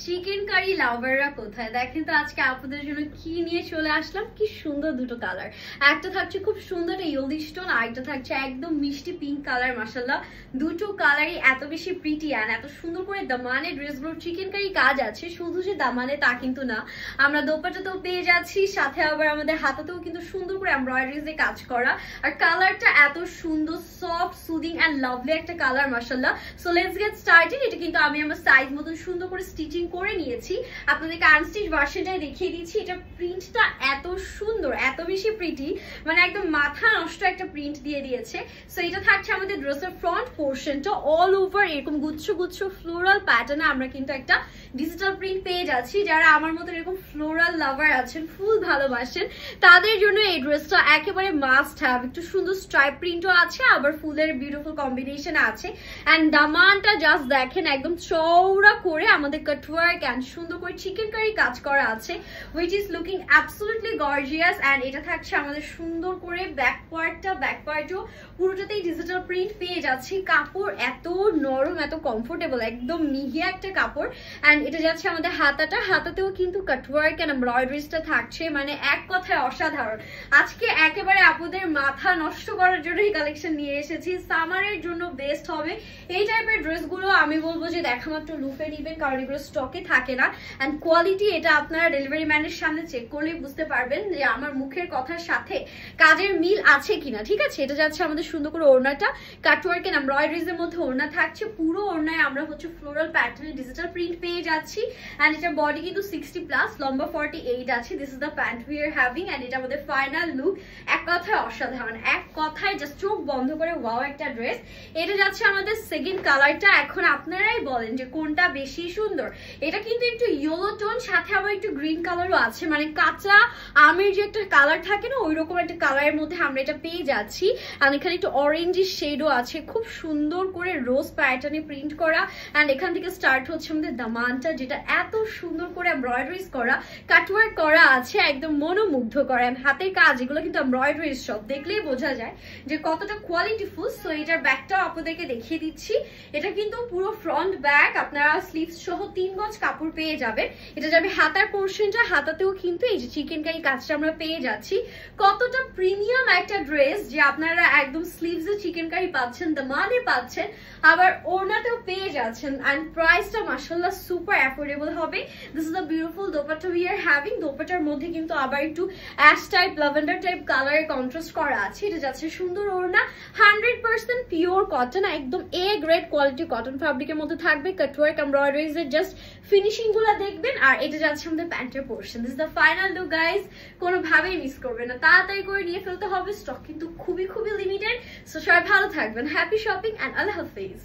Chicken curry লাভাররা কোথায় দেখেন তো আজকে আপনাদের জন্য কি নিয়ে চলে আসলাম। কি সুন্দর দুটো কালার, একটা থাকছে খুব সুন্দর ইয়েলো স্টোন, আর একটা থাকছে একদম মিষ্টি পিঙ্ক কালার। মাশাআল্লাহ দুটো কালারই এত বেশি প্রিটি অ্যান্ড এত সুন্দর করে দামানে ড্রেসগুলোর চিকেন কারি কাজ আছে। শুধু যে দামানে তা কিন্তু না, আমরা দোপাট্টাতেও পেয়ে যাচ্ছি, সাথে আবার আমাদের হাতাতেও কিন্তু সুন্দর করে এমব্রয়ডারি দিয়ে কাজ করা। আর কালারটা এত সুন্দর, সফট, সুদিং অ্যান্ড লাভলি একটা কালার মাশাআল্লাহ। So let's get started. এটা কিন্তু আমি আমার সাইজ মতন সুন্দর করে স্টিচিং করে নিয়েছি, আপনাদেরকে আনস্টিচ ভার্সনটাই দেখিয়ে দিচ্ছি। এটা প্রিন্টটা এত সুন্দর, এত বেশি প্রিটি, মানে একদম মাথা নষ্ট একটা প্রিন্ট দিয়ে দিয়েছে। সো এটা থাকছে আমাদের ড্রেসের ফ্রন্ট পোর্শনটা অল ওভার এরকম গুচ্ছ গুচ্ছ ফ্লোরাল প্যাটার্নে আমরা কিন্তু একটা ডিজিটাল প্রিন্ট পেয়ে যাচ্ছি। যারা আমার মতো এরকম ফ্লোরাল লাভার আছেন, ফুল ভালোবাসেন, তাদের জন্য এই ড্রেসটা একেবারে মাস্ট হ্যাভ। একটু সুন্দর স্ট্রাইপ প্রিন্টও আছে, আবার ফুলের বিউটিফুল কম্বিনেশন আছে। অ্যান্ড দামানটা জাস্ট দেখেন, একদম চওড়া করে আমাদের কাটওয়ার্ক অ্যান্ড সুন্দর করে চিকেন কারি কাজ করা আছে, which is looking absolutely gorgeous. And এটা থাকছে আমাদের সুন্দর করে ব্যাক পার্টও পুরোটাতেই ডিজিটাল প্রিন্ট পেয়ে যাচ্ছি। কাপড় এত নরম, এত কমফোর্টেবল, একদম মিহি একটা কাপড়। অ্যান্ড এটা যাচ্ছে আমাদের হাতাতেও কিন্তু কাটওয়ার্ক অ্যান্ড এমব্রয়ডারিজটা থাকছে, মানে এক কথায় অসাধারণ। আজকে একেবারে আপনাদের মাথা নষ্ট করার জন্য এই কালেকশন নিয়ে এসেছি। সামারের জন্য বেস্ট হবে এই টাইপের ড্রেসগুলো। আমি বলবো যে দেখা মাত্র লুফে নিবেন, কারণ এগুলো স্টকে থাকে না। অ্যান্ড কোয়ালিটি এটা আপনারা ডেলিভারি ম্যানের সামনে চেক করলেই বুঝতে পারবেন যে আমার মুখের কথার সাথে কাজের মিল আছে কিনা। ঠিক আছে, এটা যাচ্ছে আমাদের সুন্দর করে ওড়নাটা, কাটওয়ার্ক এন্ড এমব্রয়ডারিজ এর মধ্যে ওড়না থাকছে। পুরো ওড়নায় আমরা হচ্ছে ফ্লোরাল প্যাটার্নে ডিজিটাল প্রিন্ট পেয়ে যাচ্ছি। অ্যান্ড এটার বডি কিন্তু 60+, লম্বা 48 আছে। This is the pant we are having. And এটা আমাদের ফাইনাল লুক। এক কথায় অসাধারণ, এক কথায় জাস্ট চোখ বন্ধ করে ওয়াও একটা ড্রেস। এটা যাচ্ছে আমাদের সেকেন্ড কালারটা। এখন আপনারাই বলেন যে কোনটা বেশি সুন্দর। এটা কিন্তু একটু ইয়েলো টোন, সাথে আবার একটু গ্রিন কালারও আছে, মানে কাঁচা আমের যে একটা কালার থাকে না, ওই রকম একটা কালারের মধ্যে আমরা এটা পেয়ে যাচ্ছি। আর এখানে একটু অরেঞ্জিশ শেডও আছে, খুব সুন্দর করে রোজ প্যাটার্নে প্রিন্ট করা। অ্যান্ড এখান থেকে স্টার্ট হচ্ছে আমাদের দামানটা, যেটা এত সুন্দর করে এমব্রয়ডারিজ করা, কাটওয়ার্ক করা আছে, একদম মনোমুগ্ধ করেন। হাতের কাজ এগুলো কিন্তু এমব্রয়ডারিজ সব, দেখলেই বোঝা যায় যে কতটা কোয়ালিটিফুল। সো এটার ব্যাকটাও আপনাদেরকে দেখিয়ে দিচ্ছি। এটা কিন্তু পুরো ফ্রন্ট ব্যাক, আপনারা স্লিভস সহ 3 গজ কাপড় পেয়ে যাবেন। এটা যাবে হাতার পোর্শনটা, হাতাতেও কিন্তু এই যে চিকেন কারি কাজটা আমরা পেয়ে যাচ্ছি। কতটা প্রিমিয়াম একটা ড্রেস যে আপনারা একদম স্লিভসে চিকেন কারি পাচ্ছেন, দামানে পাচ্ছেন, আবার ওড়নাতেও পেয়ে যাচ্ছেন। অ্যান্ড প্রাইসটা মাশাআল্লাহ সুপার অ্যাফোর্ডেবল হবে। This is the beautiful dupatta we are having. দোপাট্টার মধ্যে কিন্তু আবার একটু অ্যাশ টাইপ, ল্যাভেন্ডার টাইপ কালারের কন্ট্রাস্ট করা আছে। এটা যাচ্ছে সুন্দর ওড়না, 100% পিওর কটন, একদম এ গ্রেড কোয়ালিটি কটন ফ্যাব্রিকের মধ্যে থাকবে। কাটওয়ার্ক এমব্রয়ডারিজ এর জাস্ট ফিনিশিং গুলো দেখবেন। আর এটা যাচ্ছে আমাদের প্যান্টের portion. This is the final look guys, কোনোভাবেই মিস করবেন না, তাড়াতাড়ি করে নিয়ে ফেলতে হবে। স্টক কিন্তু খুবই লিমিটেড। সো সবাই ভালো থাকবেন, হ্যাপি শপিং অ্যান্ড আল্লাহ হাফেজ।